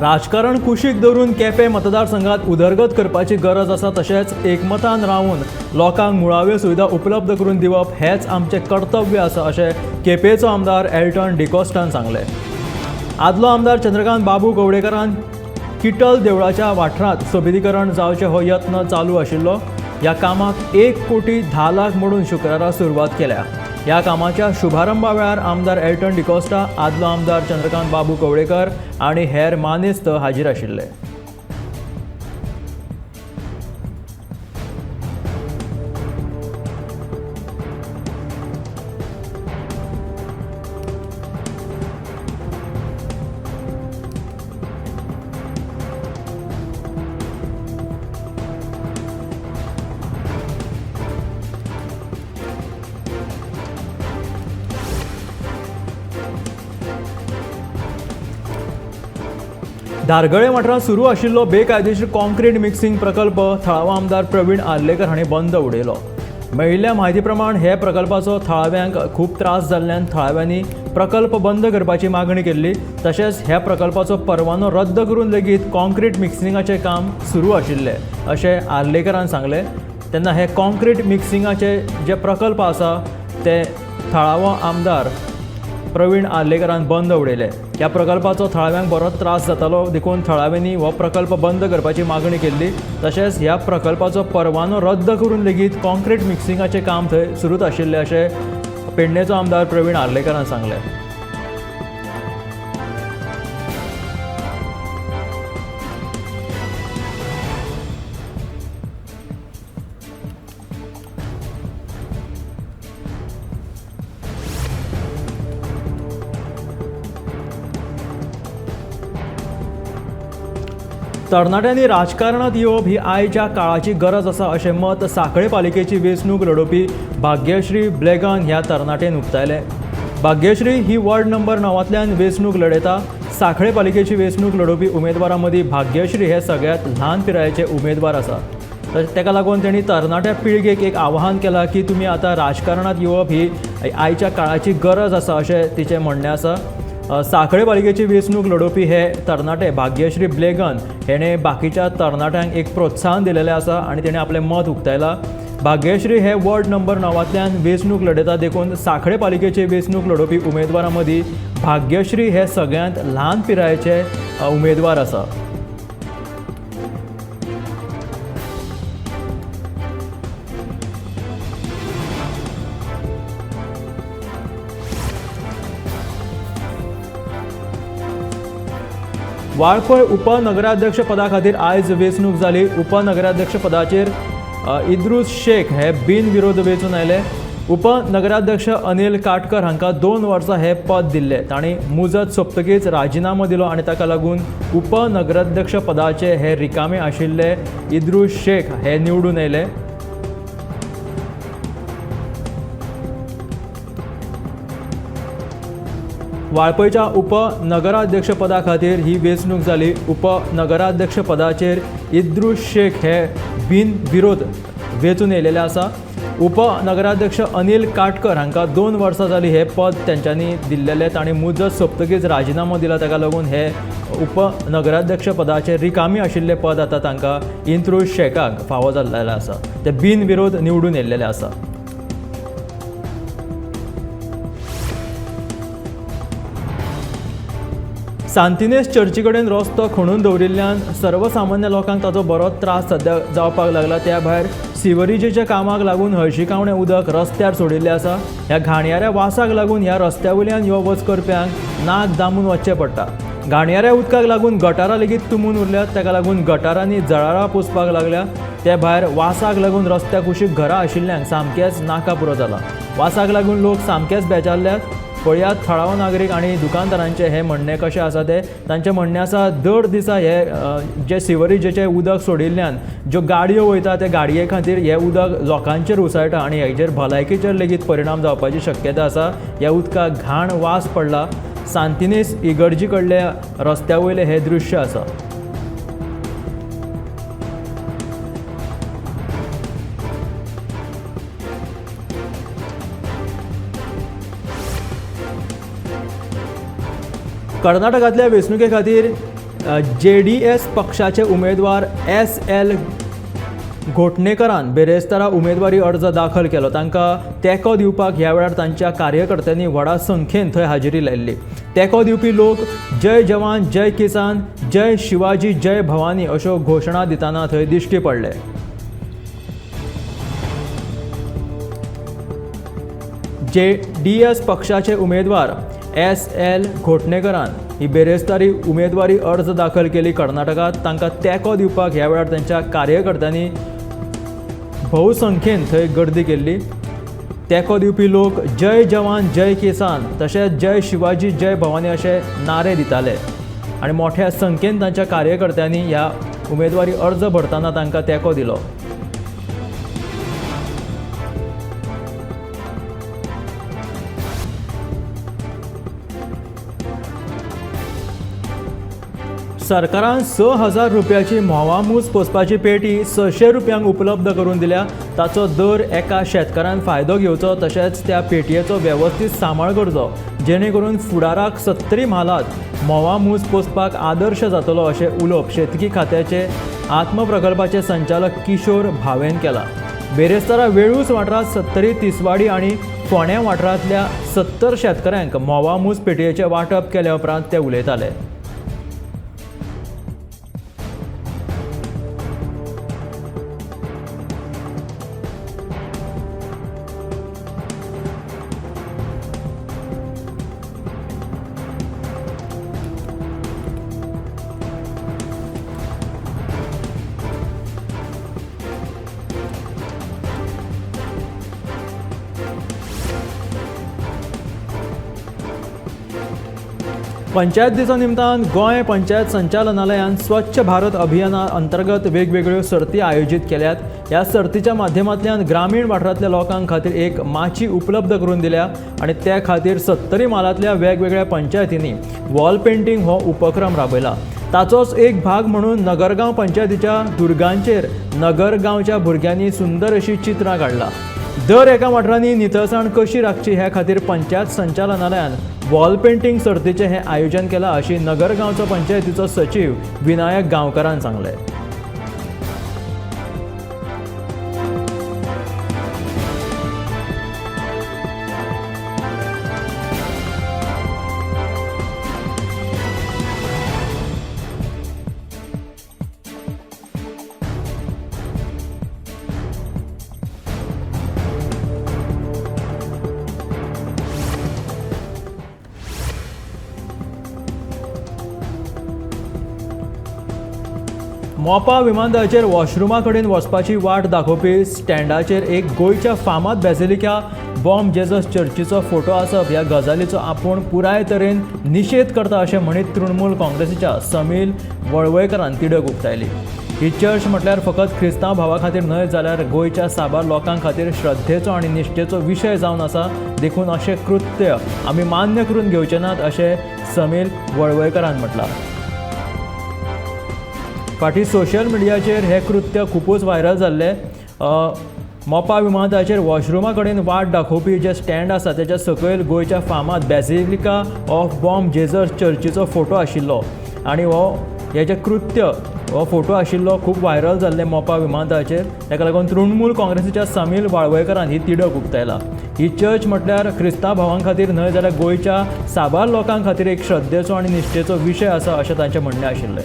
राजकारण कुशीक धरून केपें मतदारसंघात उदरगत करपाची गरज आसा तशेंच एकमतान रावन लोकांक मुळाव्यो सुविधा उपलब्ध करून दिवप हेच आमचें कर्तव्य आसा अशें केपेंचो आमदार एल्टन डिकॉस्टान सांगलें। आदलो आमदार चंद्रकांत बाबू कवडेकरान किटल देवळाच्या वाठारांत सोबितीकरण जावचें हो यत्न चालू आशिल्लो। ह्या कामाक 1,10,00,000 मोडून शुक्रारा सुरवात केल्या। ह्या कामाच्या शुभारंभा वेळार आमदार एल्टन डिकॉस्टा, आदलो आमदार चंद्रकांत बाबू कवडेकर आनी हेर मानेस्त हाजीर आशिल्ले। धारगळे वाठारांत सुरू आशिल्लो बेकायदेशीर कॉन्क्रीट मिक्सिंग प्रकल्प थळावो आमदार प्रवीण आर्लेकर हांणी बंद उडयलो। मेळिल्ल्या म्हायती प्रमाण हे प्रकल्पाचो थळाव्यांक खूब त्रास जाल्ल्यान थळाव्यांनी प्रकल्प बंद करपाची मागणी केल्ली। तशेंच ह्या प्रकल्पाचो परवानो रद्द करून लेगीत कॉन्क्रीट मिक्सिंगाचें काम सुरू आशिल्लें अशें आर्लेकरान सांगलें। तेन्ना हे कॉन्क्रीट मिक्सिंगाचे जे प्रकल्प आसा ते थळावो आमदार प्रवीण आर्लेकरान बंद उडयले। ह्या प्रकल्पाचो थळाव्यांक बरोच त्रास जातालो देखून थळाव्यांनी हो प्रकल्प बंद करपाची मागणी केल्ली। तशेंच ह्या प्रकल्पाचो परवानो रद्द करून लेगीत कॉन्क्रीट मिक्सिंगाचें काम थंय सुरूच आशिल्लें अशें पेडणेचो आमदार प्रवीण आर्लेकरान सांगलें। तरणाट्यांनी राजकारणात येवप ही आयच्या काळाची गरज आसा अशें मत सांखळे पालिकेची वेंचणूक लडोवपी भाग्यश्री ब्लेगन ह्या तरणाटेन उक्तायलें। भाग्यश्री ही वॉर्ड नंबर 9तल्यान वेंचणूक लडयता। सांखळे पालिकेची वेंचणूक लडोवपी उमेदवारां मदीं भाग्यश्री हे सगळ्यांत ल्हान पिरायेचे उमेदवार आसा। तेका लागून तेणी तरणाट्या पिळगेक एक आवाहन केलां की तुमी आतां राजकारणात येवप ही आयच्या काळाची गरज आसा अशें तिचें म्हणणें आसा। सांखळे पालिकेची वेंचणूक लडोवपी हे तरणाटे भाग्यश्री ब्लेगन हेणे बाकीच्या तरणाट्यांक एक प्रोत्साहन दिलेलें आसा आनी तेणें आपलें मत उक्तायलां। भाग्यश्री हे वॉर्ड नंबर 9तल्यान वेंचणूक लडयता देखून सांखळे पालिकेची वेंचणूक लडोवपी उमेदवारां मदीं भाग्यश्री हे सगळ्यांत ल्हान पिरायेचे उमेदवार आसा। वाळपय उपनगराध्यक्ष पदा खातीर आयज वेंचणूक जाली। उपनगराध्यक्ष पदाचेर इद्रूस शेख हे बिनविरोध वेंचून आयले। उपनगराध्यक्ष अनिल काटकर हांकां 2 वर्सां हे पद दिल्लें। तांणी मुजत सोंपतकीच राजिनामो दिलो आनी ताका लागून उपनगराध्यक्ष पदाचे हे रिकामे आशिल्ले इद्रूस शेख हे निवडून आयले। वाळपयच्या उपनगराध्यक्ष पदा खातीर ही वेंचणूक जाली। उपनगराध्यक्ष पदाचेर इद्रूस शेख हे बिनविरोध वेंचून येयलेले आसा। उपनगराध्यक्ष अनिल काटकर हांकां 2 वर्सां जालीं हे पद तेंच्यांनी दिल्लेलें। तांणी मुजत सोंपतकीच राजिनामो दिला ताका लागून हे उपनगराध्यक्ष पदाचेर रिकामी आशिल्लें पद आतां तांकां इद्रूस शेखाक फावो जाल्लेलें आसा। ते बिनविरोध निवडून येयल्लेले आसा। सांतिनेज चर्ची कडेन रस्तो खणून दवरिल्ल्यान सर्वसामान्य लोकांक ताचो बरोच त्रास सद्या जावपाक लागला। त्या भायर सिवरेजीच्या कामाक लागून हळशिकावणें उदक रस्त्यार सोडिल्लें आसा। ह्या घाणयाऱ्या वासाक लागून ह्या रस्त्या वयल्यान यो वच करप्यांक नाक दामून वचचें पडटा। घाणयाऱ्या उदकाक लागून गटारां लेगीत तुंबून उरल्यात। ताका लागून गटारांनी जळारां पुसपाक लागल्या। त्या भायर वासाक लागून रस्त्या कुशीक घरां आशिल्ल्यांक सामकेंच नाका पुरो जाला। वासाक लागून लोक सामकेच बेजारल्यात। पळयात थळावो नागरीक आनी दुकानदारांचे हे म्हणणें कशें आसा ते। तांचें म्हणणें आसा दर दिसा हे जे सिवरेजीचें उदक सोडिल्ल्यान ज्यो गाडयो वयता त्या गाडये खातीर हे उदक लोकांचेर उसळटा आनी हेजेर भलायकेचेर लेगीत परिणाम जावपाची शक्यता आसा। ह्या उदकाक घाण वास पडला। सांतिनेज इगर्जी कडल्या रस्त्या वयलें हें दृश्य आसा। कर्नाटकांतल्या वेंचणुके खातीर JDS पक्षाचे उमेदवार SL घोटणेकरान बेरेस्तारा उमेदवारी अर्ज दाखल केलो. तांकां तेंको दिवपाक ह्या वेळार तांच्या कार्यकर्त्यांनी व्हडा संख्येन थंय हाजेरी लायिल्ली. तेंको दिवपी लोक जय जवान जय किसान जय शिवाजी जय भवानी अश्यो घोशणा दितना थंय दिश्टी पडले. JDS पक्षाचे उमेदवार SL घोटणेकरान ही बेरेस्तारी उमेदवारी अर्ज दाखल केली कर्नाटकात. तांकां तेंको दिवपाक ह्या वेळार तांच्या कार्यकर्त्यांनी भोवसंख्येन थंय गर्दी केल्ली. तेंको दिवपी लोक जय जवान जय किसान तशेंच जय शिवाजी जय भवानी अशे नारे दिताले आनी मोठ्या संख्येन तांच्या कार्यकर्त्यांनी ह्या उमेदवारी अर्ज भरतना तांकां तेंको दिलो. सरकारान 6,000 रुपयाची म्होंवामूस पोसपाची पेटी 600 रुपयांक उपलब्ध करून दिल्या. ताचो दर एका शेतकारान फायदो घेवचो तशेंच त्या पेटयेचो वेवस्थीत सांबाळ करचो जेणे करून फुडाराक सत्तरी म्हालात म्होंवामूस पोसपाक आदर्श जातलो अशें उलोवप शेतकी खात्याचे आत्मप्रकल्पाचे संचालक किशोर भावेन केला. बेरेस्तारा वेळूस वाठारांत सत्तरी तिसवाडी आनी फोंड्या वाठारांतल्या 70 शेतकऱ्यांक म्होंवामूस पेटयेचें वांटप केल्या उपरांत ते उलयताले. पंचायत दिसा निमतान गोंय पंचायत संचालनालयान स्वच्छ भारत अभियाना अंतर्गत वेगवेगळ्यो सर्ती आयोजीत केल्यात. ह्या सर्तीच्या माध्यमांतल्यान ग्रामीण वाठारांतल्या लोकांक खातीर एक माची उपलब्ध करून दिल्या आनी त्या खातीर 70 मालांतल्या वेगवेगळ्या पंचायतींनी वॉल पेंटिंग हो उपक्रम राबयला. ताचोच एक भाग म्हणून नगरगांव पंचायतीच्या दुर्गांचेर नगरगांवच्या भुरग्यांनी सुंदर अशी चित्रां काडला. दर एका वाठारांनी नितळसाण कशी राखची हे खातीर पंचायत संचालनालयान वॉल पेंटिंग सर्तीचें हें आयोजन केलां अशी नगरगांवचो पंचायतीचो सचिव विनायक गांवकारान सांगलें. मोपा विमानतळाचेर वॉशरुमा कडेन वचपाची वाट दाखोवपी स्टँडाचेर एक गोंयच्या फामाद बेसिलिका बॉम जेजस चर्चीचो फोटो आसप ह्या गजालीचो आपूण पुराय तरेन निशेध करता अशें म्हणीत तृणमूल काँग्रेसीच्या समील वळवयकरान तिडक उक्तायली. ही चर्च म्हटल्यार फकत क्रिस्तांव भावा खातीर न्हय जाल्यार गोंयच्या साबार लोकां खातीर श्रद्धेचो आनी निश्ठेचो विशय जावन आसा. देखून अशें कृत्य आमी मान्य करून घेवचे नात अशें समील वळवयकरान म्हटलां. फाटीं सोशल मिडियाचेर हे कृत्य खूपच व्हायरल जाल्लें. मोपा विमानतळाचेर वॉशरुमा कडेन वाट दाखोवपी जे स्टँड आसा तेच्या सकयल गोंयच्या फामाद बेसिलिका ऑफ बॉम जेजस चर्चीचो फोटो आशिल्लो आनी हेजें कृत्य हो फोटो आशिल्लो खूब व्हायरल जाल्ले मोपा विमानतळाचेर. ताका लागून तृणमूल काँग्रेसीच्या समील वाळवयकरान ही तिडक उक्तायला. ही चर्च म्हटल्यार क्रिस्तांव भावां खातीर न्हय जाल्यार गोंयच्या साबार लोकां खातीर एक श्रद्धेचो आनी निश्ठेचो विशय आसा अशें तांचें म्हणणें आशिल्लें.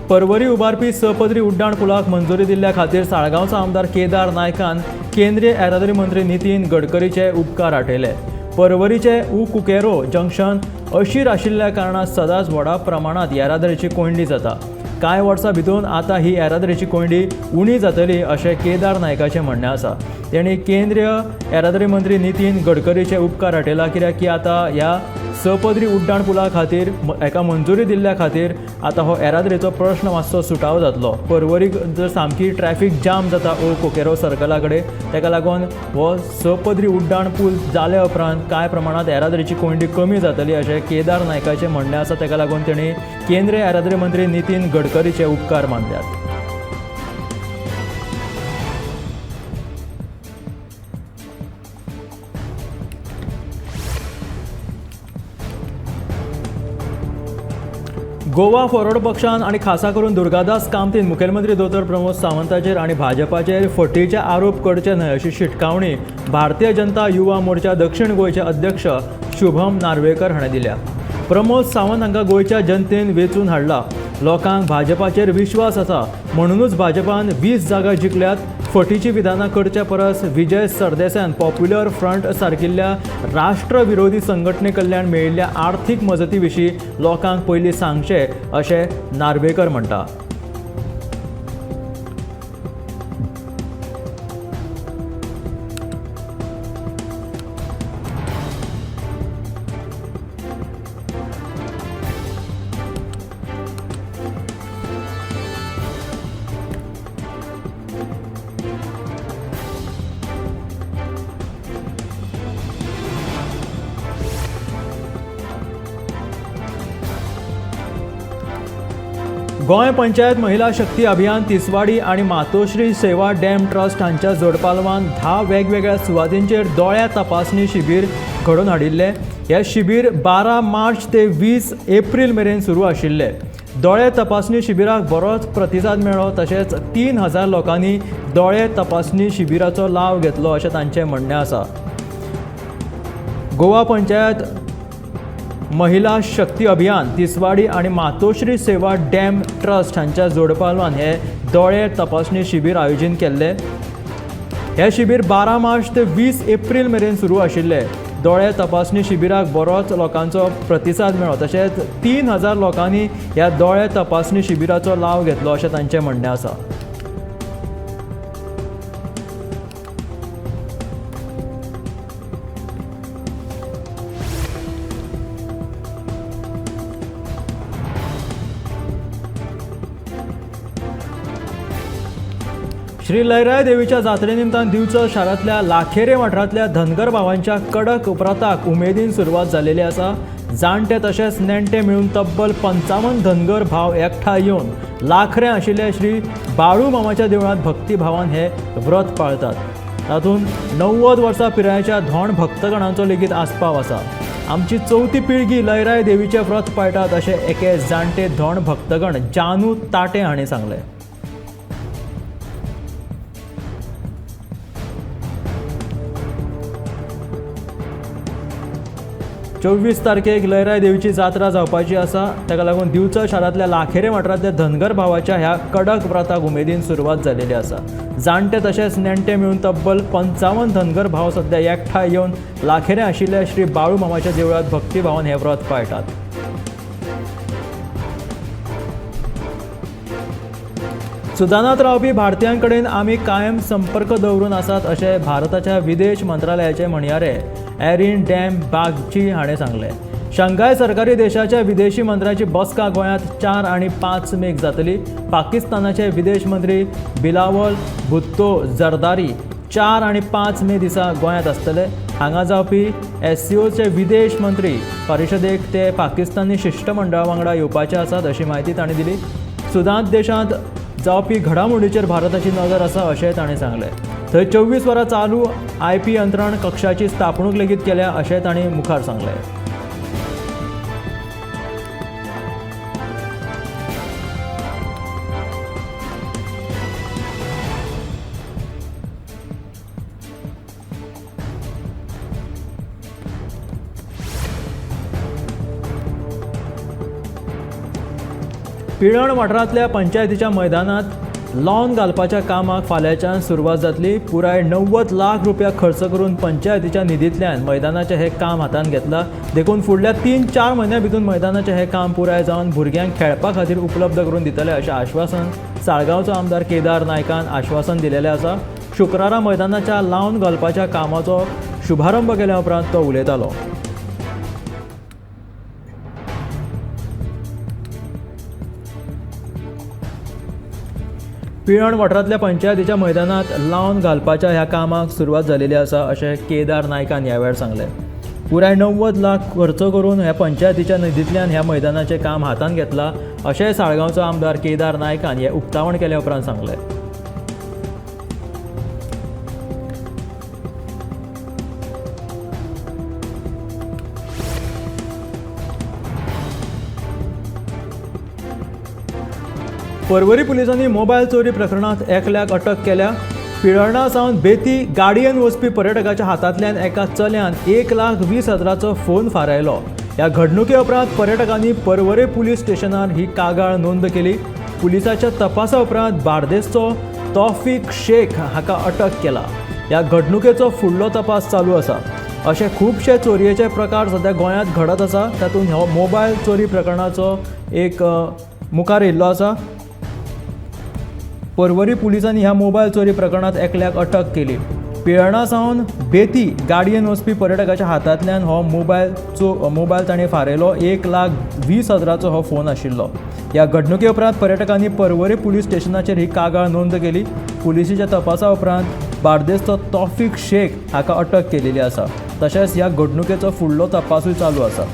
पर्वरी उबारपी सपदरी उड्डाण पुलाक मंजुरी दिल्ल्या खातीर साळगांवचो आमदार केदार नायकान केंद्रीय येरादारी मंत्री नितीन गडकरीचे उपकार आठयले. पर्वरीचे कुकेरो जंक्शन अशीर आशिल्ल्या कारणान सदांच व्हडा प्रमाणांत येरादारीची कोंडी जाता. कांय वर्सां भितर आतां ही येरादारीची कोंडी उणी जातली अशें केदार नायकाचें म्हणणें आसा. तेणी केंद्रीय येरादारी मंत्री नितीन गडकरीचे उपकार आठयला कित्याक की आतां ह्या सपदरी उड्डाण पुला खातीर एका मंजुरी दिल्ल्या खातीर आतां हो येरादारीचो प्रश्न मातसो सुटाव जातलो. पर्वरीक जर सामकी ट्रॅफिक जाम जाता कोकेरो सर्कला कडेन ताका लागून हो सपदरी उड्डाण पूल जाल्या उपरांत कांय प्रमाणांत येरादारीची कोंडी कमी जातली अशें केदार नायकाचें म्हणणें आसा. ताका लागून तेणी केंद्रीय येरादारी मंत्री नितीन गडकरीचे उपकार मानल्यात. गोवा फॉरवर्ड पक्षान आणि खासा करून दुर्गादास कामतीन मुखेलमंत्री दोतोर प्रमोद सावंताचेर आणि भाजपाचेर फटीचे आरोप करचे न्हय अशी शिटकावणी भारतीय जनता युवा मोर्चा दक्षिण गोंयचे अध्यक्ष शुभम नार्वेकर हाणें दिल्या. प्रमोद सावंत हांकां गोंयच्या जनतेन वेंचून हाडला. लोकांक भाजपाचेर विश्वास आसा म्हणूनच भाजपान 20 जागा जिखल्यात. फटीची विधानां करचे परस विजय सरदेसायन पॉप्युलर फ्रंट सारकिल्ल्या राष्ट्रविरोधी संघटने कडल्यान मेळिल्ल्या आर्थीक मजती विशीं लोकांक पयलीं सांगचें अशें नार्वेकर म्हणटा. गोंय पंचायत महिला शक्ती अभियान तिसवाडी आणि मातोश्री सेवा डॅम ट्रस्ट हांच्या जोडपालवान 10 वेगवेगळ्या सुवातींचेर दोळ्या तपासणी शिबीर घडोवन हाडिल्ले. हे शिबीर 12 मार्च ते 20 एप्रील मेरेन सुरू आशिल्ले. दोळे तपासणी शिबिराक बरोच प्रतिसाद मेळ्ळो. तशेंच 3000 लोकांनी दोळे तपासणी शिबिराचो लाव घेतलो अशें तांचें म्हणणें आसा. गोवा पंचायत महिला शक्ती अभियान तिसवाडी आणि मातोश्री सेवा डॅम ट्रस्ट हांच्या जोडपालवान हे दोळे तपासणी शिबीर आयोजीत केल्ले. हे शिबीर 12 मार्च ते 20 एप्रील मेरेन सुरू आशिल्ले. दोळे तपासणी शिबिराक बरोच लोकांचो प्रतिसाद मेळ्ळो. तशेंच 3000 लोकांनी ह्या दोळे तपासणी शिबिराचो लाव घेतलो अशें तांचें म्हणणें आसा. श्री लयराय देवीच्या जात्रे निमतान दिवचल शारांतल्या लाखेरे वाठारांतल्या धनगर भावांच्या कडक उपराताक उमेदीन सुरवात जालेली आसा. जाणटे तशेंच नेणटे मेळून तब्बल 55 धनगर भाव एकठांय येवन लाखरे आशिल्ले श्री बाळू मामाच्या देवळांत भक्तिभावान हे व्रत पाळतात. तातूंत 90 वर्सां पिरायेच्या धोंड भक्तगणांचो लेगीत आस्पाव आसा. आमची 4थी पिळगी लयराय देवीचे व्रत पाळटात अशें एके जाणटे धोंड भक्तगण जानू ताटे हांणी सांगलें. 24 तारखेक लयराय देवीची जात्रा जावपाची आसा. ताका लागून दिवचल शारांतल्या लाखेरे वाठारांतल्या धनगर भावाच्या ह्या कडक व्रताक उमेदीन सुरवात जालेली आसा. जाणटे तशेंच नेणटे मेळून तब्बल 55 धनगर भाव सध्या एकठांय येवन लाखेरे आशिल्ल्या श्री बाळू मामाच्या देवळांत भक्तिभावान हे व्रत पाळटात. सुदानांत रावपी भारतीयां कडेन आमी कायम संपर्क दवरून आसात अशें भारताच्या विदेश मंत्रालयाचे म्हणयारे एरिन डॅम बागची हाणें सांगलें. शंघाय सरकारी देशाच्या विदेशी मंत्र्याची बसका गोंयांत 4 आनी 5 मेक जातली. पाकिस्तानाचे विदेश मंत्री बिलावल भुत्तो जरदारी 4 आनी 5 मे दिसा गोंयांत आसतले. हांगा जावपी SCOचे विदेश मंत्री परिशदेक ते पाकिस्तानी शिष्टमंडळा वांगडा येवपाचे आसात अशी माहिती तांणी दिली. सुदान देशांत जावपी घडामोडींचेर भारताची नजर आसा अशेंय ताणें सांगलें. थंय 24 वरां चालू IP यंत्रण कक्षाची स्थापणूक लेगीत केल्या अशें तांणी मुखार सांगलें. पिळण वाठारांतल्या पंचायतीच्या मैदानात लॉन घालपाच्या कामाक फाल्यांच्यान सुरवात जातली. पुराय 90 लाख रुपया खर्च करून पंचायतीच्या निधींतल्यान मैदानाचें हें काम हातांत घेतलां. देखून फुडल्या 3-4 म्हयन्यां भितर मैदानाचें हें काम पुराय जावन भुरग्यांक खेळपा खातीर उपलब्ध करून दितले अशें आश्वासन साळगांवचो आमदार केदार नायकान आश्वासन दिलेलें आसा. शुक्रारा मैदानाच्या लावन घालपाच्या कामाचो शुभारंभ केल्या उपरांत तो उलयतालो. पिळण वाठारांतल्या पंचायतीच्या मैदानात लावन घालपाच्या ह्या कामाक सुरवात जालेली आसा अशें केदार नायकान ह्या वेळार सांगलें. पुराय 90 लाख खर्च करून ह्या पंचायतीच्या निधींतल्यान ह्या मैदानाचें काम हातांत घेतलां अशेंय साळगांवचो आमदार केदार नायकान हें उक्तावण केल्या उपरांत सांगलें. पर्वरी पुलिसांनी मोबायल चोरी प्रकरणात एकल्याक अटक केल्या. पिळर्णा सावन बेती गाडयेन वचपी पर्यटकाच्या हातांतल्यान एका चल्यान 1,20,000चो फोन फारायलो. ह्या घडणुके उपरांत पर्यटकांनी पर्वरी पुलीस स्टेशनार ही कागाळ नोंद केली. पुलिसाच्या तपासा उपरांत बार्देसचो तौफीक शेख हाका अटक केला. ह्या घडणुकेचो फुडलो तपास चालू आसा. अशे खुबशे चोरयेचे प्रकार सध्या गोंयांत घडत आसा. तातूंत हो मोबायल चोरी प्रकरणाचो एक मुखार येयल्लो आसा. पर्वरी पुलिसांनी ह्या मोबायल चोरी प्रकरणात एकल्याक अटक केली. पिळर्णा सावन बेती गाडयेन वचपी पर्यटकाच्या हातांतल्यान हो मोबायल ताणें फारयलो. 1,20,000चो हो फोन आशिल्लो. ह्या घडणुके उपरांत पर्यटकांनी पर्वरी पुलीस स्टेशनाचेर ही कागाळ नोंद केली. पुलिसेच्या तपासा उपरांत बार्देसचो तौफीक शेख हाका अटक केलेली आसा. तशेंच ह्या घडणुकेचो फुडलो तपासूय चालू आसा.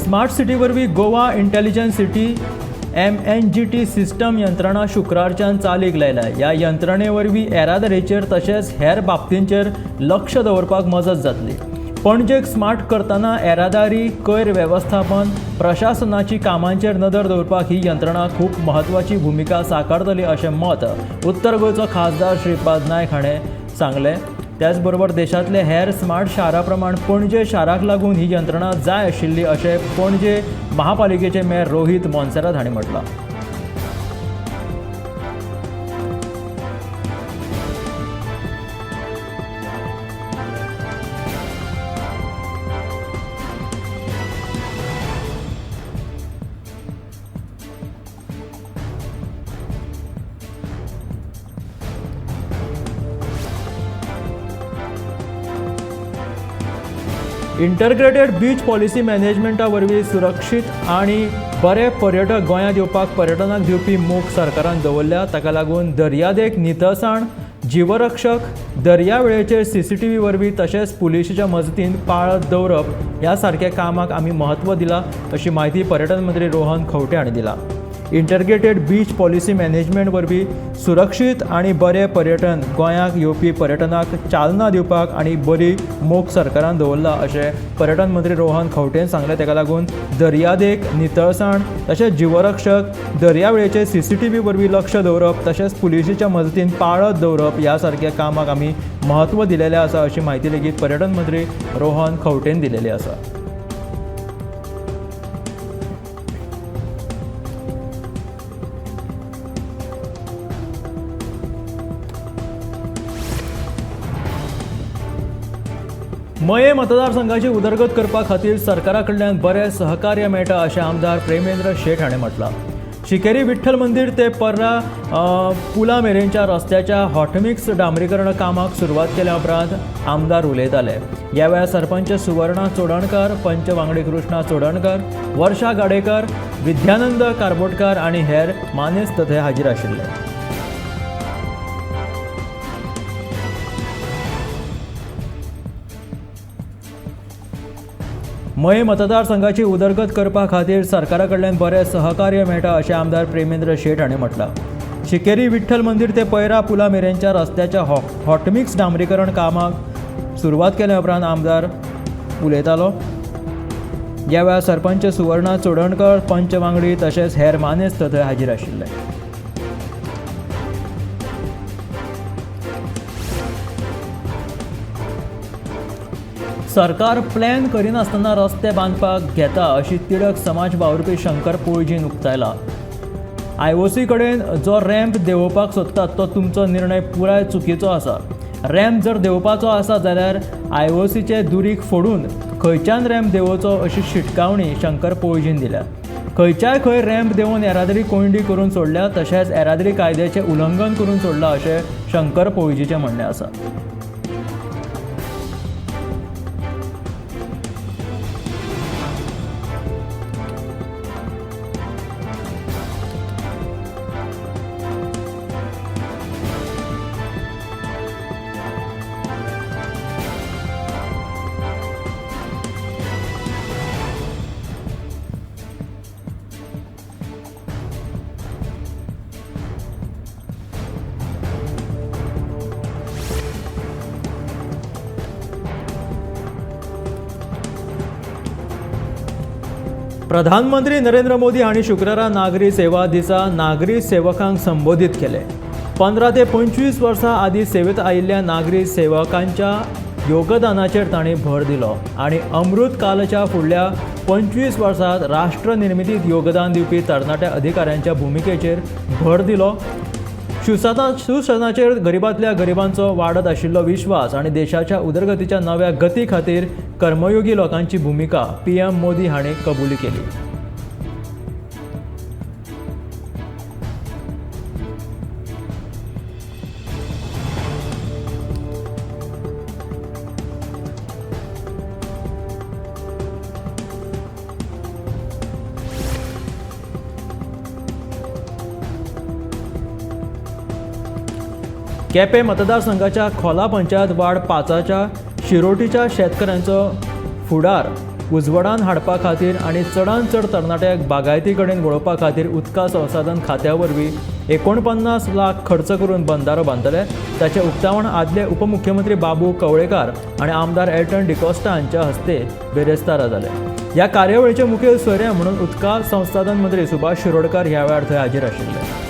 स्मार्ट सिटी वरवीं Goa intelligence city MNGT system यंत्रणा शुक्रारच्यान चालीक लायल्या. ह्या यंत्रणे वरवीं येरादारीचेर तशेंच हेर बाबतींचेर लक्ष दवरपाक मजत जातली. पणजेक स्मार्ट करतना येरादारी, कोयर वेवस्थापन, प्रशासनाची कामांचेर नदर दवरपाक ही यंत्रणा खूब म्हत्वाची भुमिका साकारतली अशें मत उत्तर गोंयचो खासदार श्रीपाद नायक हाणें सांगलें. त्याच बरोबर देशांतले हेर स्मार्ट शारा प्रमाण पणजे शाराक लागून ही यंत्रणा जाय आशिल्ली अशें पणजे महापालिकेचे मेयर रोहित मोन्सेरात हांणी म्हटलां. इंटरग्रेटेड बीच पॉलिसी मॅनेजमेंटा वरवीं सुरक्षीत आनी बरे पर्यटक गोंयांत येवपाक पर्यटनाक दिवपी मोख सरकारान दवरल्या. ताका लागून दर्यादेग नितळसाण, जीवरक्षक, दर्यावेळेचेर CCTV वरवीं तशेंच पुलिशेच्या मजतीन पाळत दवरप ह्या सारक्या कामाक आमी म्हत्व दिलां अशी माहिती पर्यटन मंत्री रोहन खंवटे हांणी दिला. इंटरग्रेटेड बीच पॉलिसी मॅनेजमेंट वरवीं सुरक्षीत आनी बरें पर्यटन गोंयांत येवपी पर्यटनाक चालना दिवपाक आनी बरी मोख सरकारान दवरला अशें पर्यटन मंत्री रोहन खंवटेन सांगलें. ताका लागून दर्यादेग नितळसाण तशेंच जीवरक्षक, दर्यावेळेचेर CCTV वरवीं लक्ष दवरप तशेंच पुलिशेच्या मजतीन पाळत दवरप ह्या सारक्या कामाक आमी म्हत्व दिलेलें आसा अशी माहिती लेगीत पर्यटन मंत्री रोहन खंवटेन दिलेली आसा. मये मतदारसंघाची उदरगत करपा खातीर सरकारा कडल्यान बरें सहकार्य मेळटा अशें आमदार प्रेमेंद्र शेट हाणें म्हटलां. शिकेरी विठ्ठल मंदिर ते पर्रा पुला मेरेनच्या रस्त्याच्या हॉटमिक्स डांबरीकरण कामाक सुरवात केल्या उपरांत आमदार उलयताले. ह्या वेळार सरपंच सुवर्णा चोडणकर, पंच वांगडी कृष्णा चोडणकर, वर्षा गाडेकर, विद्यानंद कारबोटकार आनी हेर मानेस्त थंय हाजीर आशिल्ले. मये मतदारसंघाची उदरगत करपा खातीर सरकारा कडल्यान बरें सहकार्य मेळटा अशें आमदार प्रेमेंद्र शेट हाणें म्हटलां. शिकेरी विठ्ठल मंदिर ते पैरा पुला मेरेनच्या रस्त्याच्या हॉटमिक्स डांबरीकरण कामाक सुरवात केल्या उपरांत आमदार उलयतालो. ह्या वेळार सरपंच सुवर्णा चोडणकर, पंच वांगडी तशेंच हेर मानेस्त थंय हाजीर आशिल्ले. सरकार प्लॅन करिनासतना रस्ते बांदपाक घेता अशी तिडक समाज वावुरपी शंकर पोळजीन उक्तायला. IOC कडेन जो रॅम्प देंवोवपाक सोदतात तो तुमचो निर्णय पुराय चुकीचो आसा. रॅम्प जर देंवपाचो आसा जाल्यार IOCचे दुरीग फोडून खंयच्यान रॅम्प देंवोवचो अशी शिटकावणी शंकर पोळजीन दिल्या. खंयच्याय खंय रॅम्प देंवन येरादारी कोंडी करून सोडल्या तशेंच येरादारी कायद्याचें उल्लंघन करून सोडलां अशें शंकर पोळजीचें म्हणणें आसा. प्रधानमंत्री नरेंद्र मोदी हांणी शुक्रारा नागरी सेवा दिसा नागरी सेवकांक संबोधीत केले. 15 ते 25 वर्सां आदीं सेवेत आयिल्ल्या नागरी सेवकांच्या योगदानाचेर तांणी भर दिलो आनी अमृत कालच्या फुडल्या 25 वर्सांत राष्ट्र निर्मितीत योगदान दिवपी तरणाट्या अधिकाऱ्यांच्या भुमिकेचेर भर दिलो. सुशासनाचेर गरिबांतल्या गरिबांचो वाडत आशिल्लो विश्वास आनी देशाच्या उदरगतीच्या नव्या गती खातीर कर्मयोगी लोकांची भुमिका पीएम मोदी हांणी कबूल केली. केपें मतदारसंघाच्या खोला पंचायत वार्ड 5च्या शिरोटीच्या शेतकऱ्यांचो फुडार उजवाडान हाडपा खातीर आनी चडांत चड तरणाट्याक बागायती कडेन वळोवपा खातीर उदका संसाधन खात्या वरवीं 49 लाख खर्च करून बंधारो बांदतले. ताचें उक्तावण आदले उपमुख्यमंत्री बाबू कवळेकार आनी आमदार एल्टन डिकोस्टा हांच्या हस्ते बेरेस्तारा जालें. ह्या कार्यावळीचे मुखेल सोयरे म्हणून उदका संसाधन मंत्री सुभाष शिरोडकार ह्या वेळार थंय हाजीर आशिल्ले.